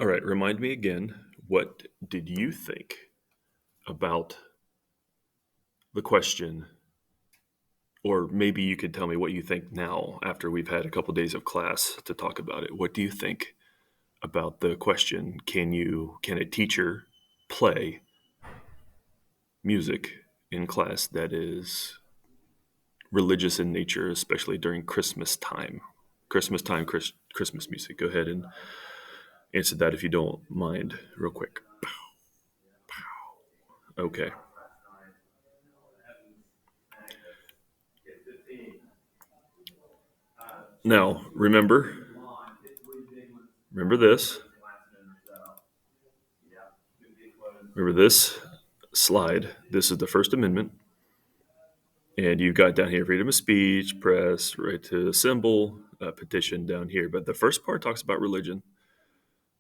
All right, remind me again, what did you think about the question? Or maybe you could tell me what you think now after we've had a couple days of class to talk about it. What do you think about the question, can a teacher play music in class that is religious in nature, especially during Christmas time? Christmas music. Go ahead and answer that if you don't mind, real quick. Okay. Now, remember this. Remember this slide. This is the First Amendment. And you've got down here freedom of speech, press, right to assemble, petition down here. But the first part talks about religion.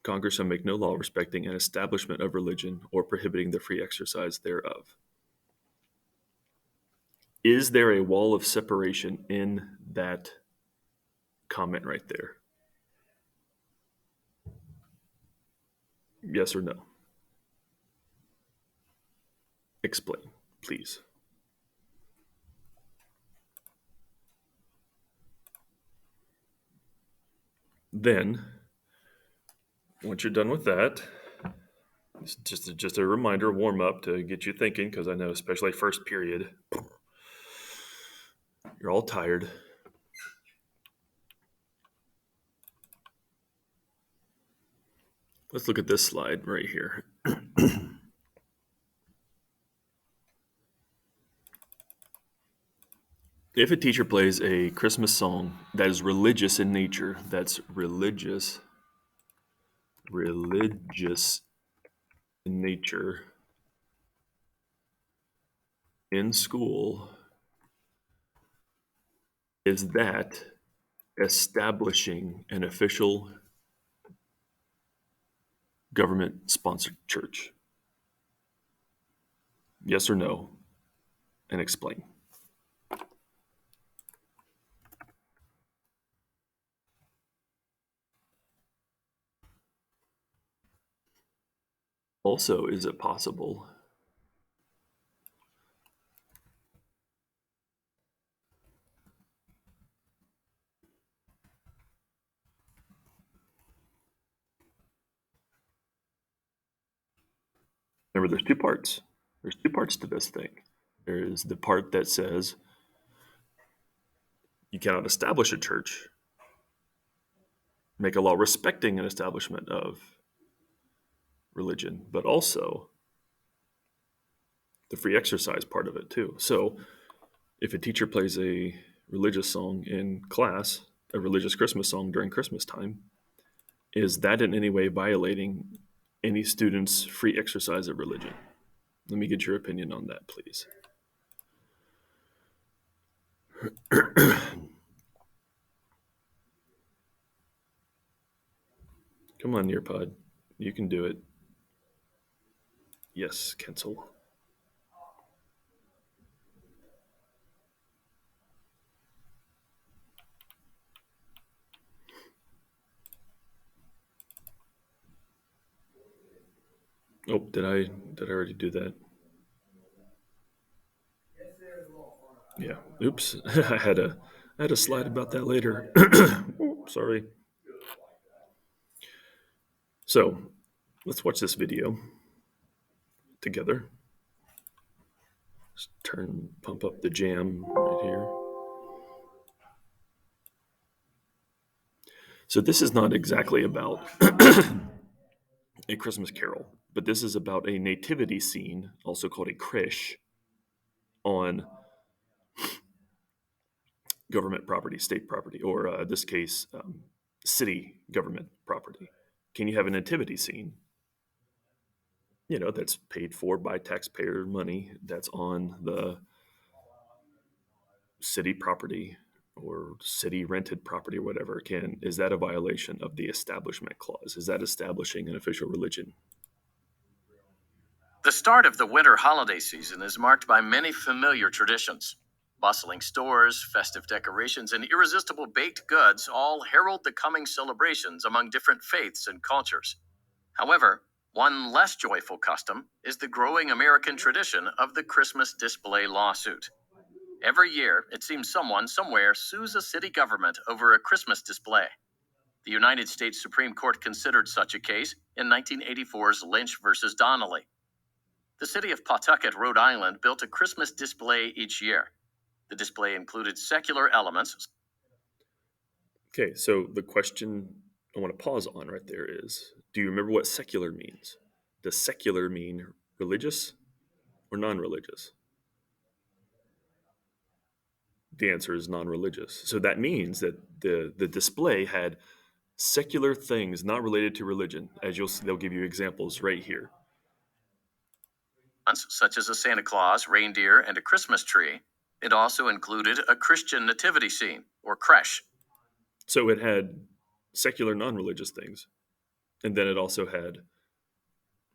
Congress shall make no law respecting an establishment of religion or prohibiting the free exercise thereof. Is there a wall of separation in that comment right there? Yes or no? Explain, please. Then, once you're done with that, it's just a reminder, warm up to get you thinking, because I know, especially first period, you're all tired. Let's look at this slide right here. If a teacher plays a Christmas song that is religious in nature, that's religious in nature in school, is that establishing an official government sponsored church? Yes or no? And explain. Also, is it possible remember, there's two parts. There's two parts to this thing. There is the part that says you cannot establish a church, make a law respecting an establishment of religion, but also the free exercise part of it too. So if a teacher plays a religious song in class, a religious Christmas song during Christmas time, is that in any way violating any student's free exercise of religion? Let me get your opinion on that, please. Come on, Nearpod. You can do it. Yes, cancel. Oh, did I already do that? Yeah. Oops. I had a slide about that later. Sorry. So let's watch this video together. Just pump up the jam right here. So this is not exactly about a Christmas carol, but this is about a nativity scene, also called a creche, on government property, state property, or this case, city government property. Can you have a nativity scene, that's paid for by taxpayer money, that's on the city property or city rented property or whatever? Is that a violation of the Establishment Clause? Is that establishing an official religion? The start of the winter holiday season is marked by many familiar traditions. Bustling stores, festive decorations, and irresistible baked goods all herald the coming celebrations among different faiths and cultures. However, one less joyful custom is the growing American tradition of the Christmas display lawsuit. Every year, it seems someone somewhere sues a city government over a Christmas display. The United States Supreme Court considered such a case in 1984's Lynch versus Donnelly. The city of Pawtucket, Rhode Island, built a Christmas display each year. The display included secular elements. Okay, so the question I want to pause on right there is, do you remember what secular means? Does secular mean religious or non-religious? The answer is non-religious. So that means that the display had secular things not related to religion, as they'll give you examples right here. Such as a Santa Claus, reindeer, and a Christmas tree. It also included a Christian nativity scene, or creche. So it had secular non-religious things, and then it also had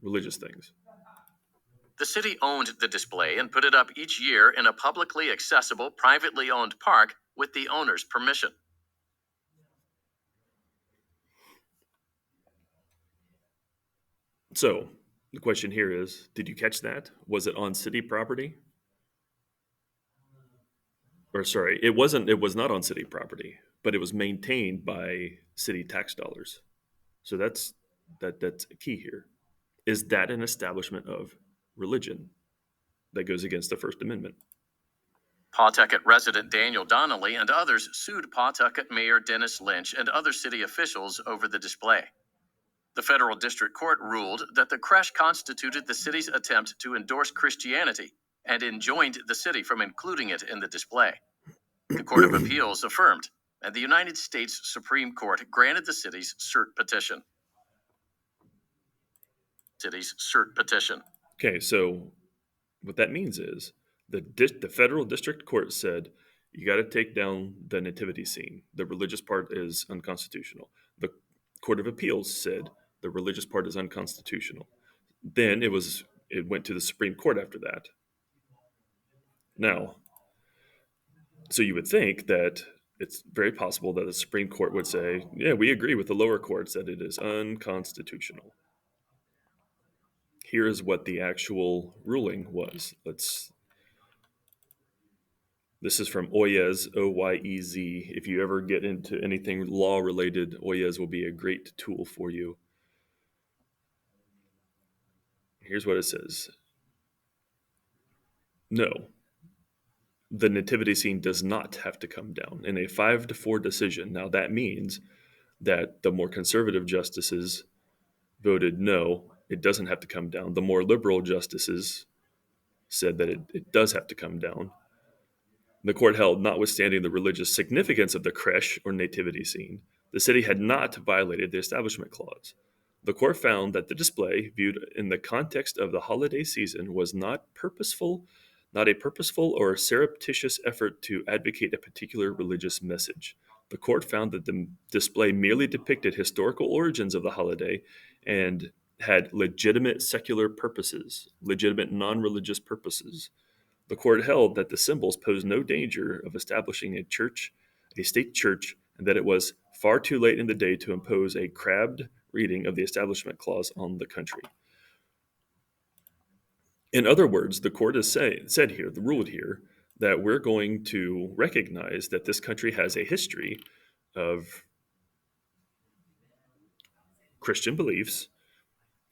religious things. The city owned the display and put it up each year in a publicly accessible, privately owned park with the owner's permission. So the question here is, did you catch that? Was it on city property? Or sorry, it was not on city property, but it was maintained by city tax dollars. So that's key here. Is that an establishment of religion that goes against the First Amendment? Pawtucket resident Daniel Donnelly and others sued Pawtucket Mayor Dennis Lynch and other city officials over the display. The federal district court ruled that the creche constituted the city's attempt to endorse Christianity and enjoined the city from including it in the display. The Court of Appeals affirmed, and the United States Supreme Court granted the city's cert petition. Okay, so what that means is the federal district court said you got to take down the nativity scene. The religious part is unconstitutional. The Court of Appeals said the religious part is unconstitutional. Then it went to the Supreme Court after that. Now, so you would think that it's very possible that the Supreme Court would say, yeah, we agree with the lower courts that it is unconstitutional. Here is what the actual ruling was. This is from Oyez, Oyez. If you ever get into anything law related, Oyez will be a great tool for you. Here's what it says. No, the nativity scene does not have to come down in a 5-4 decision. Now that means that the more conservative justices voted no, it doesn't have to come down. The more liberal justices said that it does have to come down. The court held, notwithstanding the religious significance of the creche or nativity scene, the city had not violated the Establishment Clause. The court found that the display, viewed in the context of the holiday season, was not a purposeful or surreptitious effort to advocate a particular religious message. The court found that the display merely depicted historical origins of the holiday and had legitimate secular purposes, legitimate non-religious purposes. The court held that the symbols posed no danger of establishing a state church, and that it was far too late in the day to impose a crabbed reading of the Establishment Clause on the country. In other words, the court has ruled here, that we're going to recognize that this country has a history of Christian beliefs,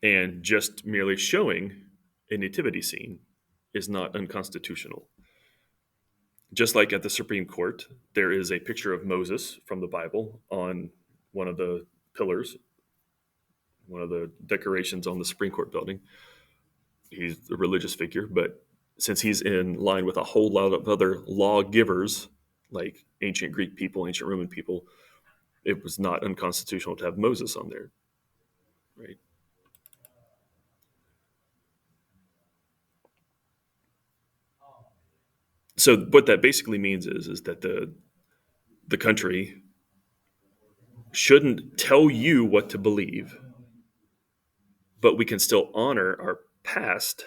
and just merely showing a nativity scene is not unconstitutional. Just like at the Supreme Court, there is a picture of Moses from the Bible on one of the pillars, one of the decorations on the Supreme Court building. He's a religious figure, but since he's in line with a whole lot of other lawgivers, like ancient Greek people, ancient Roman people, it was not unconstitutional to have Moses on there, right? So what that basically means is that the country shouldn't tell you what to believe, but we can still honor our past,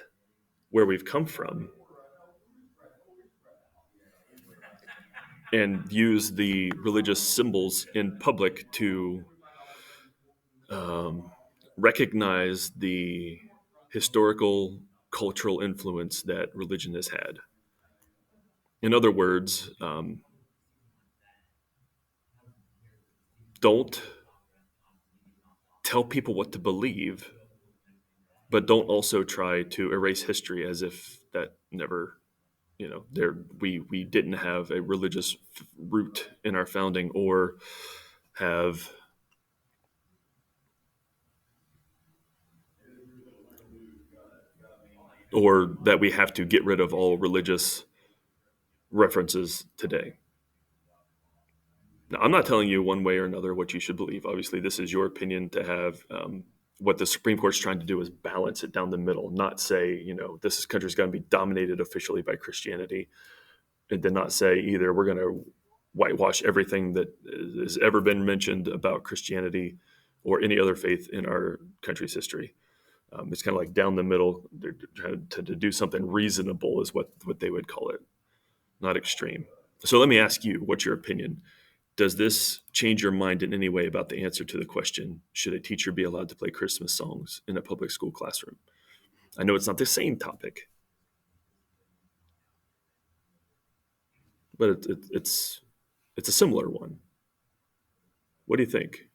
where we've come from, and use the religious symbols in public to recognize the historical, cultural influence that religion has had. In other words, don't tell people what to believe, but don't also try to erase history as if that never, we didn't have a religious root in our founding, or have or that we have to get rid of all religious references today. Now, I'm not telling you one way or another what you should believe. Obviously, this is your opinion to have. What the Supreme Court's trying to do is balance it down the middle, not say, this country's going to be dominated officially by Christianity, and then not say either we're going to whitewash everything that has ever been mentioned about Christianity or any other faith in our country's history. It's kind of like down the middle. They're trying to do something reasonable is what they would call it, not extreme. So let me ask you, what's your opinion? Does this change your mind in any way about the answer to the question, should a teacher be allowed to play Christmas songs in a public school classroom? I know it's not the same topic, but it's a similar one. What do you think?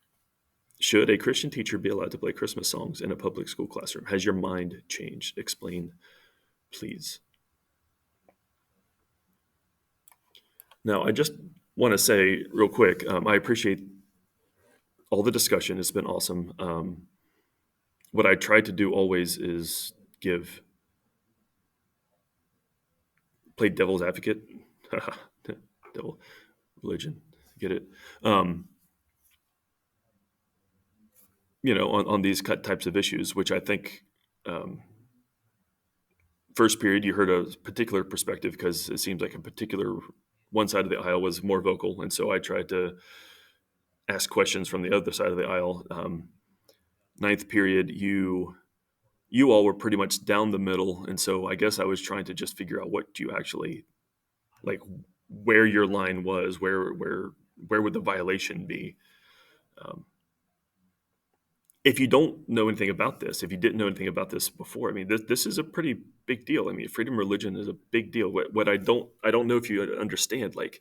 Should a Christian teacher be allowed to play Christmas songs in a public school classroom? Has your mind changed? Explain, please. Now, I just want to say real quick, I appreciate all the discussion. It's been awesome. What I try to do always is play devil's advocate. Devil, religion, get it? On these types of issues, which I think first period you heard a particular perspective because it seems like a particular one side of the aisle was more vocal, and so I tried to ask questions from the other side of the aisle. Ninth period, you all were pretty much down the middle, and so I guess I was trying to just figure out what you actually like, where your line was, where would the violation be. If you don't know anything about this, if you didn't know anything about this before, I mean, this is a pretty big deal. I mean, freedom of religion is a big deal. What I don't know if you understand, like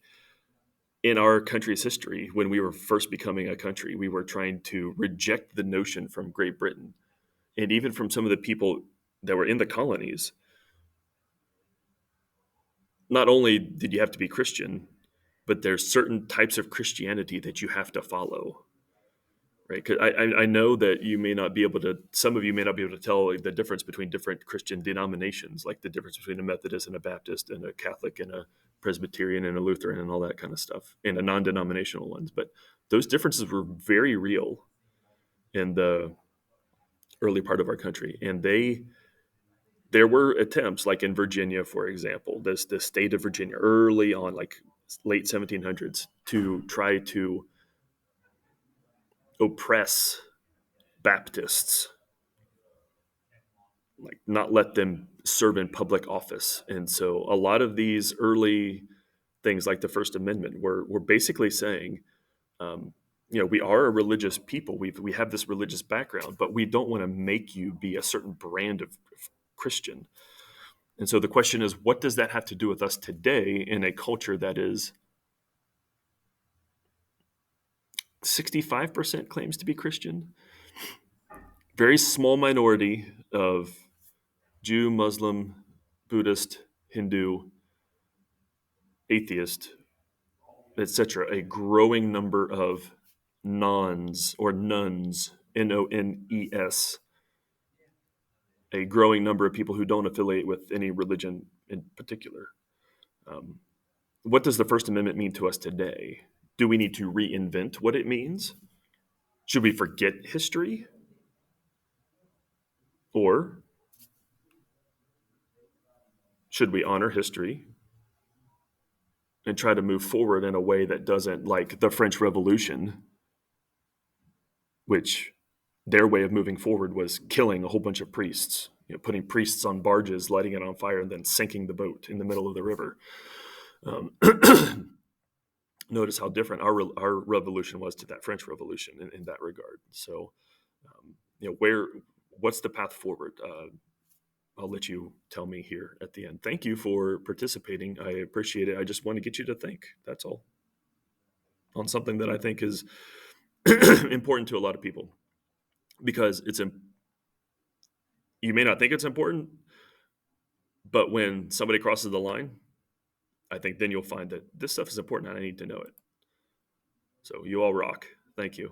in our country's history, when we were first becoming a country, we were trying to reject the notion from Great Britain and even from some of the people that were in the colonies. Not only did you have to be Christian, but there's certain types of Christianity that you have to follow. Right, because I know that you may not be able to. Some of you may not be able to tell the difference between different Christian denominations, like the difference between a Methodist and a Baptist, and a Catholic and a Presbyterian and a Lutheran, and all that kind of stuff, and a non-denominational ones. But those differences were very real in the early part of our country, and there were attempts, like in Virginia, for example, the state of Virginia, early on, like late 1700s, to try to oppress Baptists, like not let them serve in public office. And so a lot of these early things, like the First Amendment, were basically saying, we are a religious people. We have this religious background, but we don't want to make you be a certain brand of Christian. And so the question is, what does that have to do with us today in a culture that is 65% claims to be Christian? Very small minority of Jew, Muslim, Buddhist, Hindu, atheist, etc. A growing number of nons or nuns, Nones, a growing number of people who don't affiliate with any religion in particular. What does the First Amendment mean to us today? Do we need to reinvent what it means? Should we forget history? Or should we honor history and try to move forward in a way that doesn't, like the French Revolution, which their way of moving forward was killing a whole bunch of priests, putting priests on barges, lighting it on fire, and then sinking the boat in the middle of the river. Notice how different our revolution was to that French Revolution in that regard. So, what's the path forward? I'll let you tell me here at the end. Thank you for participating. I appreciate it. I just want to get you to think. That's all. On something that I think is important to a lot of people, because you may not think it's important, but when somebody crosses the line, I think then you'll find that this stuff is important and I need to know it. So you all rock. Thank you.